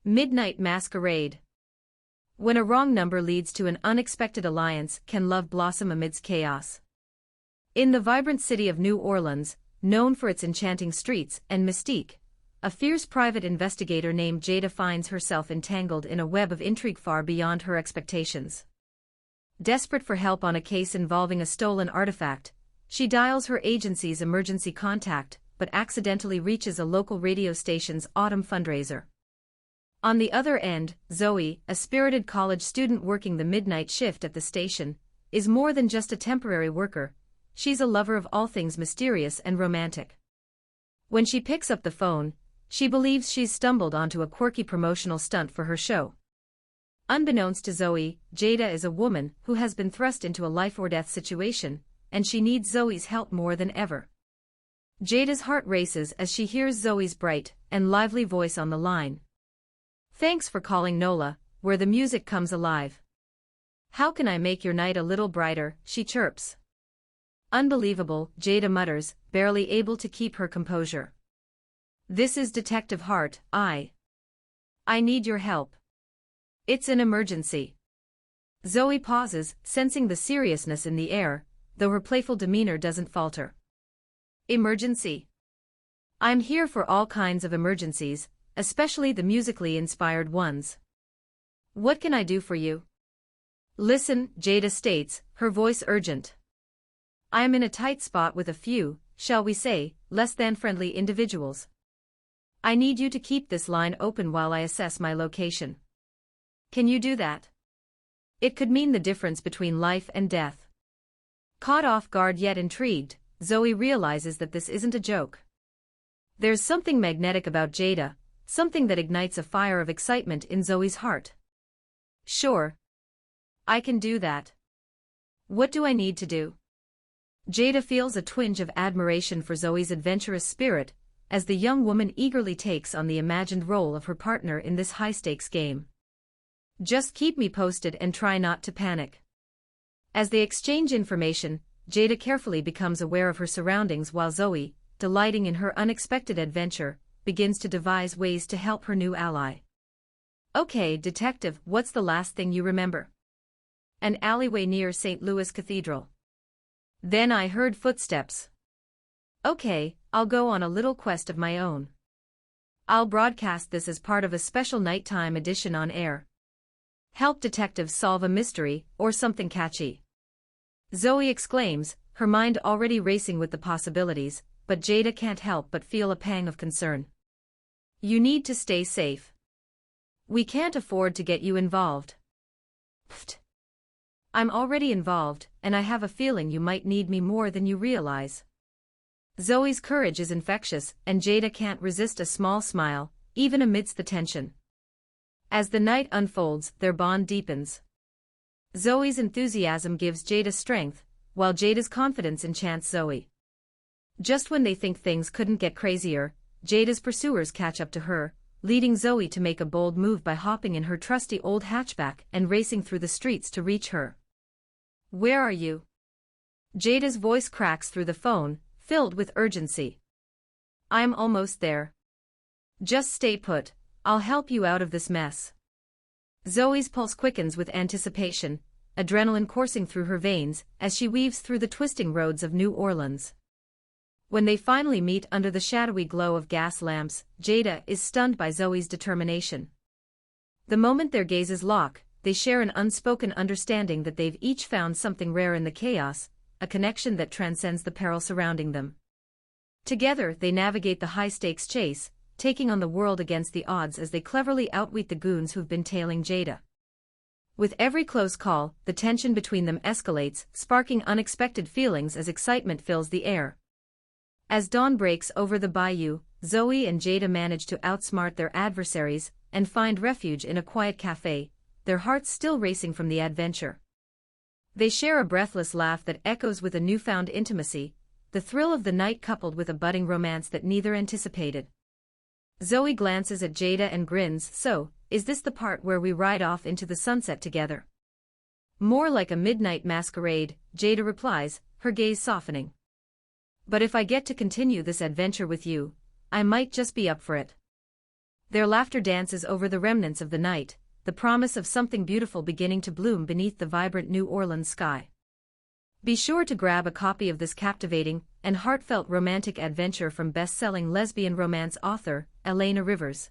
Midnight Masquerade. When a wrong number leads to an unexpected alliance, can love blossom amidst chaos? In the vibrant city of New Orleans, known for its enchanting streets and mystique, a fierce private investigator named Jada finds herself entangled in a web of intrigue far beyond her expectations. Desperate for help on a case involving a stolen artifact, she dials her agency's emergency contact, but accidentally reaches a local radio station's autumn fundraiser. On the other end, Zoe, a spirited college student working the midnight shift at the station, is more than just a temporary worker. She's a lover of all things mysterious and romantic. When she picks up the phone, she believes she's stumbled onto a quirky promotional stunt for her show. Unbeknownst to Zoe, Jada is a woman who has been thrust into a life-or-death situation, and she needs Zoe's help more than ever. Jada's heart races as she hears Zoe's bright and lively voice on the line. "Thanks for calling NOLA, where the music comes alive. How can I make your night a little brighter?" she chirps. "Unbelievable," Jada mutters, barely able to keep her composure. "This is Detective Hart. I need your help. It's an emergency." Zoe pauses, sensing the seriousness in the air, though her playful demeanor doesn't falter. "Emergency? I'm here for all kinds of emergencies, especially the musically inspired ones. What can I do for you?" "Listen," Jada states, her voice urgent. "I am in a tight spot with a few, shall we say, less than friendly individuals. I need you to keep this line open while I assess my location. Can you do that?" It could mean the difference between life and death. Caught off guard yet intrigued, Zoe realizes that this isn't a joke. There's something magnetic about Jada, something that ignites a fire of excitement in Zoe's heart. "Sure. I can do that. What do I need to do?" Jada feels a twinge of admiration for Zoe's adventurous spirit, as the young woman eagerly takes on the imagined role of her partner in this high-stakes game. "Just keep me posted and try not to panic." As they exchange information, Jada carefully becomes aware of her surroundings while Zoe, delighting in her unexpected adventure, begins to devise ways to help her new ally. "Okay, detective, what's the last thing you remember?" "An alleyway near St. Louis Cathedral. Then I heard footsteps." "Okay, I'll go on a little quest of my own. I'll broadcast this as part of a special nighttime edition on air. Help detectives solve a mystery or something catchy." Zoe exclaims, her mind already racing with the possibilities, but Jada can't help but feel a pang of concern. "You need to stay safe. We can't afford to get you involved." "Pfft. I'm already involved, and I have a feeling you might need me more than you realize." Zoe's courage is infectious, and Jada can't resist a small smile, even amidst the tension. As the night unfolds, their bond deepens. Zoe's enthusiasm gives Jada strength, while Jada's confidence enchants Zoe. Just when they think things couldn't get crazier, Jada's pursuers catch up to her, leading Zoe to make a bold move by hopping in her trusty old hatchback and racing through the streets to reach her. "Where are you?" Jada's voice cracks through the phone, filled with urgency. "I'm almost there. Just stay put, I'll help you out of this mess." Zoe's pulse quickens with anticipation, adrenaline coursing through her veins as she weaves through the twisting roads of New Orleans. When they finally meet under the shadowy glow of gas lamps, Jada is stunned by Zoe's determination. The moment their gazes lock, they share an unspoken understanding that they've each found something rare in the chaos, a connection that transcends the peril surrounding them. Together they navigate the high-stakes chase, taking on the world against the odds as they cleverly outwit the goons who've been tailing Jada. With every close call, the tension between them escalates, sparking unexpected feelings as excitement fills the air. As dawn breaks over the bayou, Zoe and Jada manage to outsmart their adversaries and find refuge in a quiet cafe, their hearts still racing from the adventure. They share a breathless laugh that echoes with a newfound intimacy, the thrill of the night coupled with a budding romance that neither anticipated. Zoe glances at Jada and grins. "So, is this the part where we ride off into the sunset together?" "More like a midnight masquerade," Jada replies, her gaze softening. "But if I get to continue this adventure with you, I might just be up for it." Their laughter dances over the remnants of the night, the promise of something beautiful beginning to bloom beneath the vibrant New Orleans sky. Be sure to grab a copy of this captivating and heartfelt romantic adventure from best-selling lesbian romance author, Elena Rivers.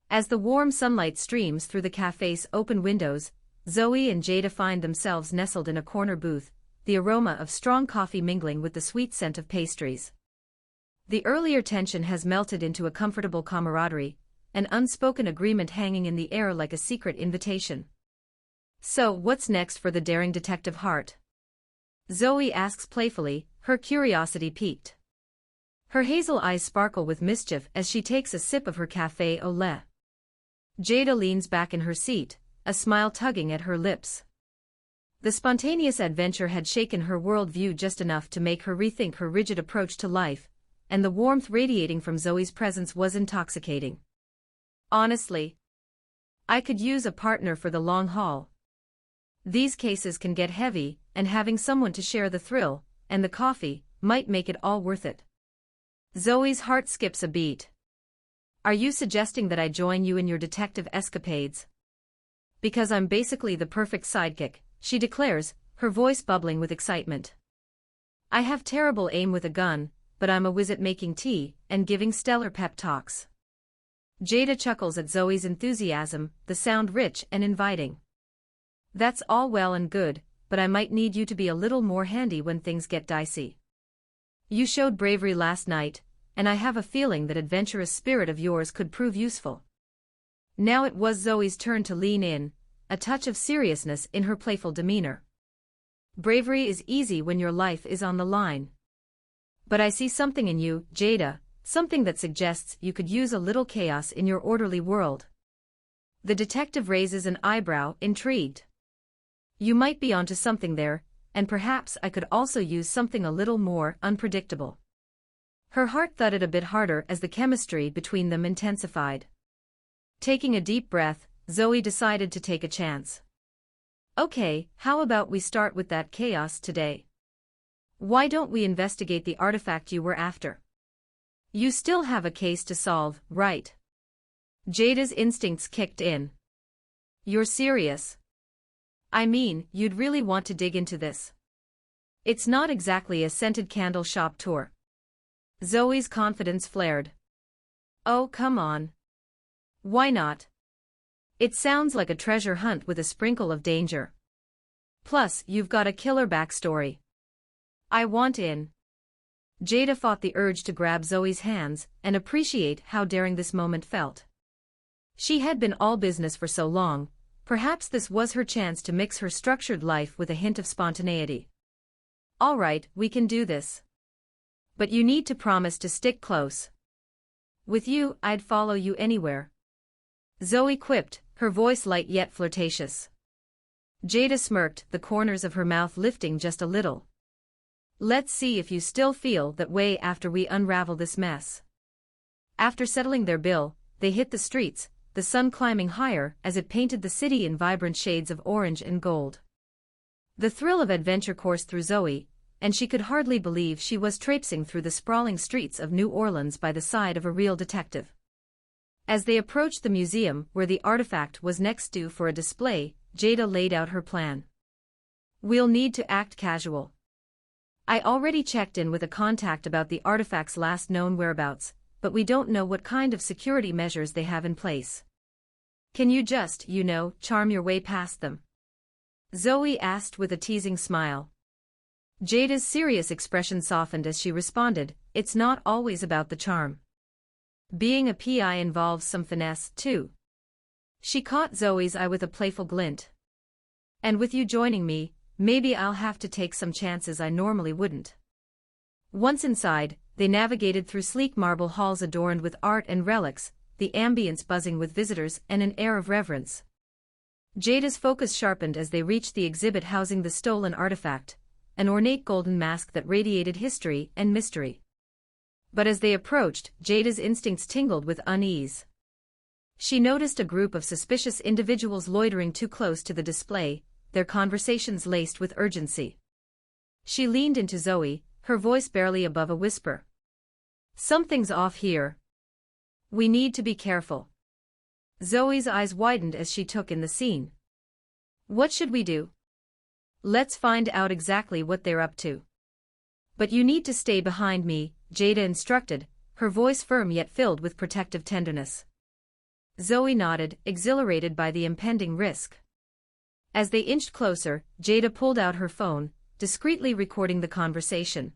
As the warm sunlight streams through the cafe's open windows, Zoe and Jada find themselves nestled in a corner booth, the aroma of strong coffee mingling with the sweet scent of pastries. The earlier tension has melted into a comfortable camaraderie, an unspoken agreement hanging in the air like a secret invitation. So, what's next for the daring detective heart? Zoe asks playfully, her curiosity piqued. Her hazel eyes sparkle with mischief as she takes a sip of her café au lait. Jada leans back in her seat, a smile tugging at her lips. The spontaneous adventure had shaken her worldview just enough to make her rethink her rigid approach to life, and the warmth radiating from Zoe's presence was intoxicating. Honestly, I could use a partner for the long haul. These cases can get heavy, and having someone to share the thrill, and the coffee, might make it all worth it. Zoe's heart skips a beat. Are you suggesting that I join you in your detective escapades? Because I'm basically the perfect sidekick, she declares, her voice bubbling with excitement. I have terrible aim with a gun, but I'm a whiz at making tea and giving stellar pep talks. Jada chuckles at Zoe's enthusiasm, the sound rich and inviting. That's all well and good, but I might need you to be a little more handy when things get dicey. You showed bravery last night, and I have a feeling that adventurous spirit of yours could prove useful. Now it was Zoe's turn to lean in, a touch of seriousness in her playful demeanor. Bravery is easy when your life is on the line. But I see something in you, Jada, something that suggests you could use a little chaos in your orderly world. The detective raises an eyebrow, intrigued. You might be onto something there, and perhaps I could also use something a little more unpredictable. Her heart thudded a bit harder as the chemistry between them intensified. Taking a deep breath, Zoe decided to take a chance. Okay, how about we start with that chaos today? Why don't we investigate the artifact you were after? You still have a case to solve, right? Jada's instincts kicked in. You're serious? I mean, you'd really want to dig into this. It's not exactly a scented candle shop tour. Zoe's confidence flared. Oh, come on. Why not? It sounds like a treasure hunt with a sprinkle of danger. Plus, you've got a killer backstory. I want in. Jada fought the urge to grab Zoe's hands and appreciate how daring this moment felt. She had been all business for so long, perhaps this was her chance to mix her structured life with a hint of spontaneity. All right, we can do this. But you need to promise to stick close. With you, I'd follow you anywhere. Zoe quipped, her voice light yet flirtatious. Jada smirked, the corners of her mouth lifting just a little. Let's see if you still feel that way after we unravel this mess. After settling their bill, they hit the streets, the sun climbing higher as it painted the city in vibrant shades of orange and gold. The thrill of adventure coursed through Zoe, and she could hardly believe she was traipsing through the sprawling streets of New Orleans by the side of a real detective. As they approached the museum where the artifact was next due for a display, Jada laid out her plan. We'll need to act casual. I already checked in with a contact about the artifact's last known whereabouts, but we don't know what kind of security measures they have in place. Can you just, charm your way past them? Zoe asked with a teasing smile. Jada's serious expression softened as she responded, it's not always about the charm. Being a PI involves some finesse, too. She caught Zoe's eye with a playful glint. And with you joining me, maybe I'll have to take some chances I normally wouldn't. Once inside, they navigated through sleek marble halls adorned with art and relics, the ambience buzzing with visitors and an air of reverence. Jada's focus sharpened as they reached the exhibit housing the stolen artifact, an ornate golden mask that radiated history and mystery. But as they approached, Jada's instincts tingled with unease. She noticed a group of suspicious individuals loitering too close to the display, their conversations laced with urgency. She leaned into Zoe, her voice barely above a whisper. Something's off here. We need to be careful. Zoe's eyes widened as she took in the scene. What should we do? Let's find out exactly what they're up to. But you need to stay behind me, Jada instructed, her voice firm yet filled with protective tenderness. Zoe nodded, exhilarated by the impending risk. As they inched closer, Jada pulled out her phone, discreetly recording the conversation.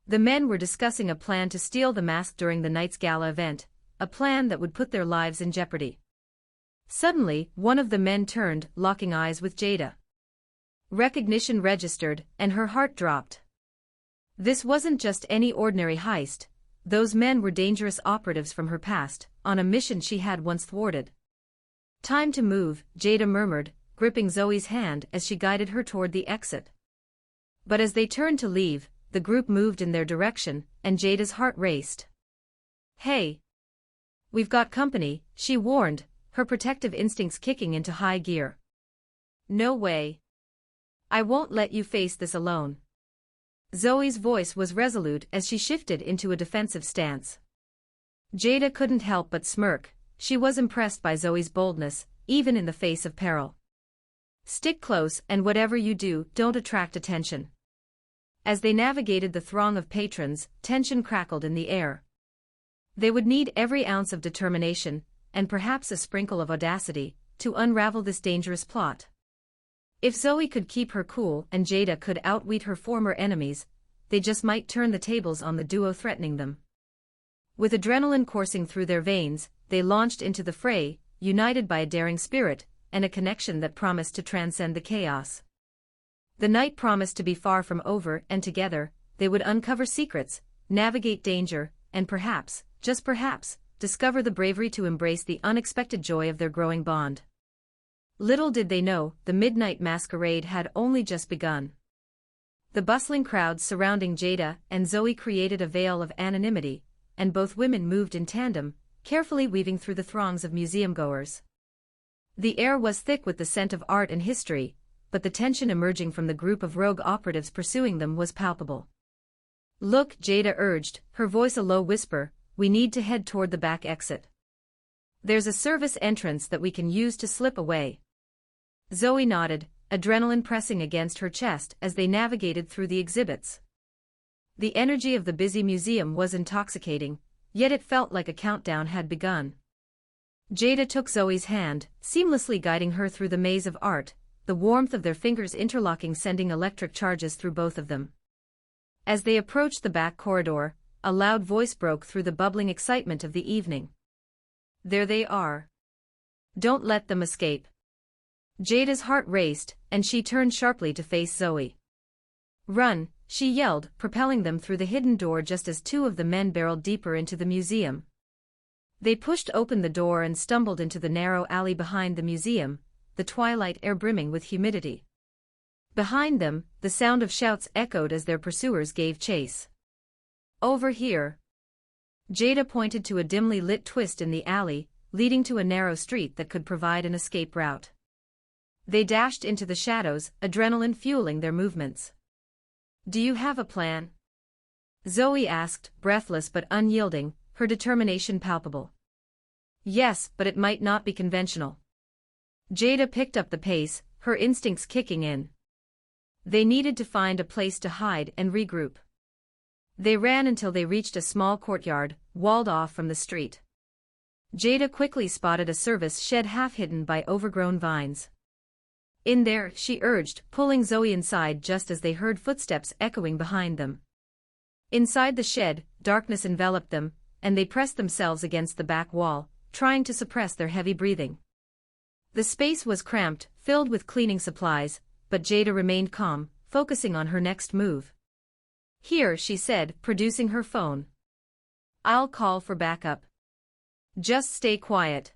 The men were discussing a plan to steal the mask during the night's gala event, a plan that would put their lives in jeopardy. Suddenly, one of the men turned, locking eyes with Jada. Recognition registered, and her heart dropped. This wasn't just any ordinary heist. Those men were dangerous operatives from her past, on a mission she had once thwarted. Time to move, Jada murmured, gripping Zoe's hand as she guided her toward the exit. But as they turned to leave, the group moved in their direction, and Jada's heart raced. Hey! We've got company, she warned, her protective instincts kicking into high gear. No way. I won't let you face this alone. Zoe's voice was resolute as she shifted into a defensive stance. Jada couldn't help but smirk. She was impressed by Zoe's boldness, even in the face of peril. Stick close, and whatever you do, don't attract attention. As they navigated the throng of patrons, tension crackled in the air. They would need every ounce of determination, and perhaps a sprinkle of audacity, to unravel this dangerous plot. If Zoe could keep her cool and Jada could outwit her former enemies, they just might turn the tables on the duo threatening them. With adrenaline coursing through their veins, they launched into the fray, united by a daring spirit, and a connection that promised to transcend the chaos. The night promised to be far from over, and together, they would uncover secrets, navigate danger, and perhaps, just perhaps, discover the bravery to embrace the unexpected joy of their growing bond. Little did they know, the midnight masquerade had only just begun. The bustling crowds surrounding Jada and Zoe created a veil of anonymity, and both women moved in tandem, carefully weaving through the throngs of museum-goers. The air was thick with the scent of art and history, but the tension emerging from the group of rogue operatives pursuing them was palpable. Look, Jada urged, her voice a low whisper, we need to head toward the back exit. There's a service entrance that we can use to slip away. Zoe nodded, adrenaline pressing against her chest as they navigated through the exhibits. The energy of the busy museum was intoxicating, yet it felt like a countdown had begun. Jada took Zoe's hand, seamlessly guiding her through the maze of art, the warmth of their fingers interlocking sending electric charges through both of them. As they approached the back corridor, a loud voice broke through the bubbling excitement of the evening. There they are. Don't let them escape. Jada's heart raced, and she turned sharply to face Zoe. Run, she yelled, propelling them through the hidden door just as two of the men barreled deeper into the museum. They pushed open the door and stumbled into the narrow alley behind the museum, the twilight air brimming with humidity. Behind them, the sound of shouts echoed as their pursuers gave chase. Over here. Jada pointed to a dimly lit twist in the alley, leading to a narrow street that could provide an escape route. They dashed into the shadows, adrenaline fueling their movements. Do you have a plan? Zoe asked, breathless but unyielding, her determination palpable. Yes, but it might not be conventional. Jada picked up the pace, her instincts kicking in. They needed to find a place to hide and regroup. They ran until they reached a small courtyard, walled off from the street. Jada quickly spotted a service shed half hidden by overgrown vines. In there, she urged, pulling Zoe inside just as they heard footsteps echoing behind them. Inside the shed, darkness enveloped them, and they pressed themselves against the back wall, trying to suppress their heavy breathing. The space was cramped, filled with cleaning supplies, but Jada remained calm, focusing on her next move. Here, she said, producing her phone. I'll call for backup. Just stay quiet.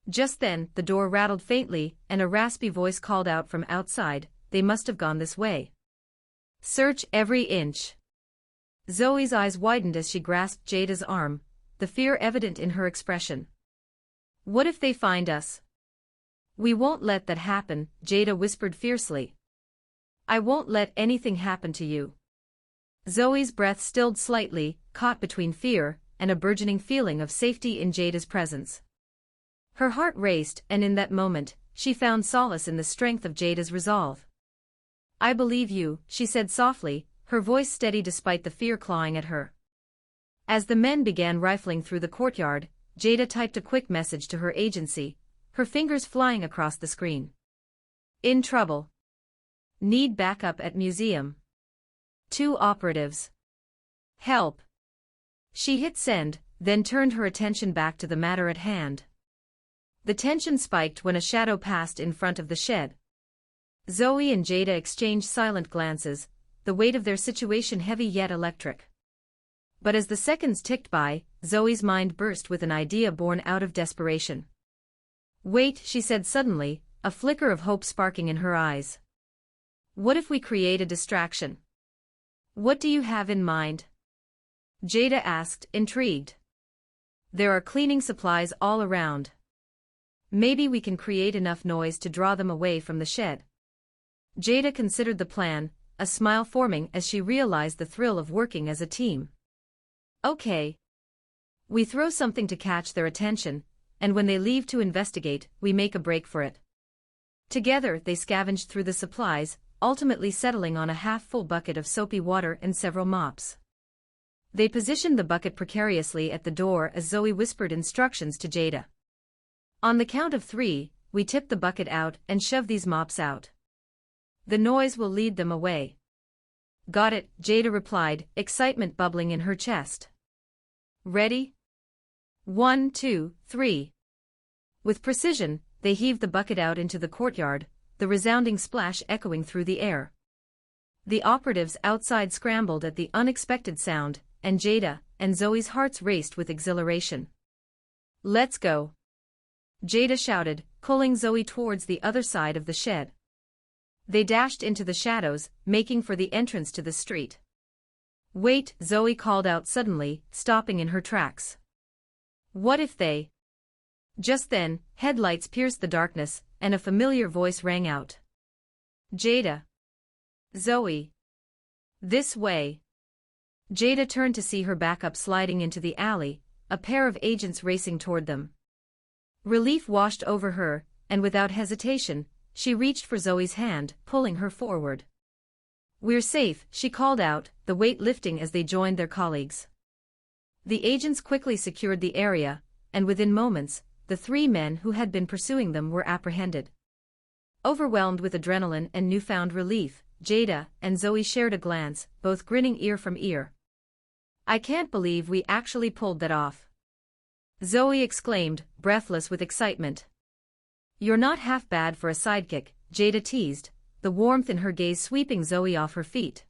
Just then, the door rattled faintly, and a raspy voice called out from outside, they must have gone this way. Search every inch. Zoe's eyes widened as she grasped Jada's arm, the fear evident in her expression. What if they find us? We won't let that happen, Jada whispered fiercely. I won't let anything happen to you. Zoe's breath stilled slightly, caught between fear and a burgeoning feeling of safety in Jada's presence. Her heart raced, and in that moment, she found solace in the strength of Jada's resolve. "I believe you," she said softly, her voice steady despite the fear clawing at her. As the men began rifling through the courtyard, Jada typed a quick message to her agency, her fingers flying across the screen. "In trouble. Need backup at museum. 2 operatives. Help." She hit send, then turned her attention back to the matter at hand. The tension spiked when a shadow passed in front of the shed. Zoe and Jada exchanged silent glances, the weight of their situation heavy yet electric. But as the seconds ticked by, Zoe's mind burst with an idea born out of desperation. "Wait," she said suddenly, a flicker of hope sparking in her eyes. "What if we create a distraction?" "What do you have in mind?" Jada asked, intrigued. "There are cleaning supplies all around. Maybe we can create enough noise to draw them away from the shed." Jada considered the plan, a smile forming as she realized the thrill of working as a team. "Okay. We throw something to catch their attention, and when they leave to investigate, we make a break for it." Together they scavenged through the supplies, ultimately settling on a half-full bucket of soapy water and several mops. They positioned the bucket precariously at the door as Zoe whispered instructions to Jada. "On the count of 3, we tip the bucket out and shove these mops out. The noise will lead them away." "Got it," Jada replied, excitement bubbling in her chest. "Ready? 1, 2, 3. With precision, they heaved the bucket out into the courtyard, the resounding splash echoing through the air. The operatives outside scrambled at the unexpected sound, and Jada and Zoe's hearts raced with exhilaration. "Let's go," Jada shouted, pulling Zoe towards the other side of the shed. They dashed into the shadows, making for the entrance to the street. "Wait," Zoe called out suddenly, stopping in her tracks. "What if they—" Just then, headlights pierced the darkness, and a familiar voice rang out. "Jada. Zoe. This way." Jada turned to see her backup sliding into the alley, a pair of agents racing toward them. Relief washed over her, and without hesitation, she reached for Zoe's hand, pulling her forward. "We're safe," she called out, the weight lifting as they joined their colleagues. The agents quickly secured the area, and within moments, the 3 men who had been pursuing them were apprehended. Overwhelmed with adrenaline and newfound relief, Jada and Zoe shared a glance, both grinning ear from ear. "I can't believe we actually pulled that off," Zoe exclaimed, breathless with excitement. "You're not half bad for a sidekick," Jada teased, the warmth in her gaze sweeping Zoe off her feet.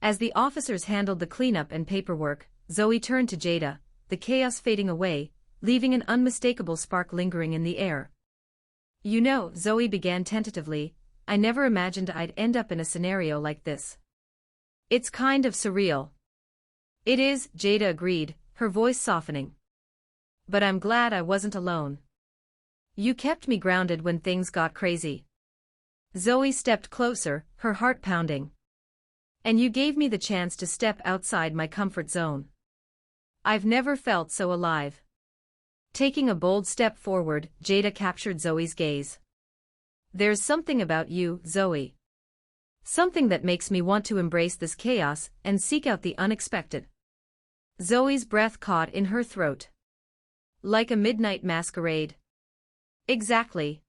As the officers handled the cleanup and paperwork, Zoe turned to Jada, the chaos fading away, leaving an unmistakable spark lingering in the air. "You know," Zoe began tentatively, "I never imagined I'd end up in a scenario like this. It's kind of surreal." "It is," Jada agreed, her voice softening. "But I'm glad I wasn't alone. You kept me grounded when things got crazy." Zoe stepped closer, her heart pounding. "And you gave me the chance to step outside my comfort zone. I've never felt so alive." Taking a bold step forward, Jada captured Zoe's gaze. "There's something about you, Zoe. Something that makes me want to embrace this chaos and seek out the unexpected." Zoe's breath caught in her throat. "Like a midnight masquerade." "Exactly."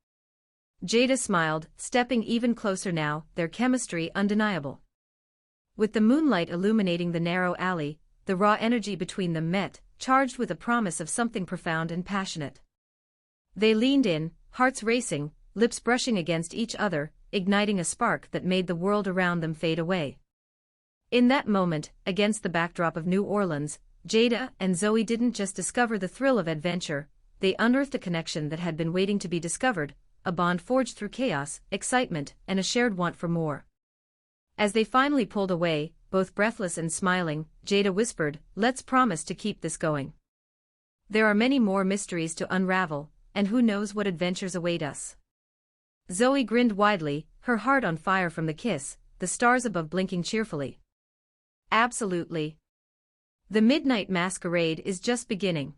Jada smiled, stepping even closer now, their chemistry undeniable. With the moonlight illuminating the narrow alley, the raw energy between them met, charged with a promise of something profound and passionate. They leaned in, hearts racing, lips brushing against each other, igniting a spark that made the world around them fade away. In that moment, against the backdrop of New Orleans, Jada and Zoe didn't just discover the thrill of adventure, they unearthed a connection that had been waiting to be discovered, a bond forged through chaos, excitement, and a shared want for more. As they finally pulled away, both breathless and smiling, Jada whispered, "Let's promise to keep this going. There are many more mysteries to unravel, and who knows what adventures await us." Zoe grinned widely, her heart on fire from the kiss, the stars above blinking cheerfully. "Absolutely." The midnight masquerade is just beginning.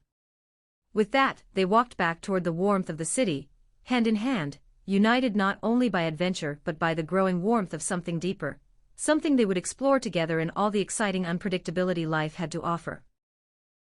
With that, they walked back toward the warmth of the city, hand in hand, united not only by adventure but by the growing warmth of something deeper, something they would explore together in all the exciting unpredictability life had to offer.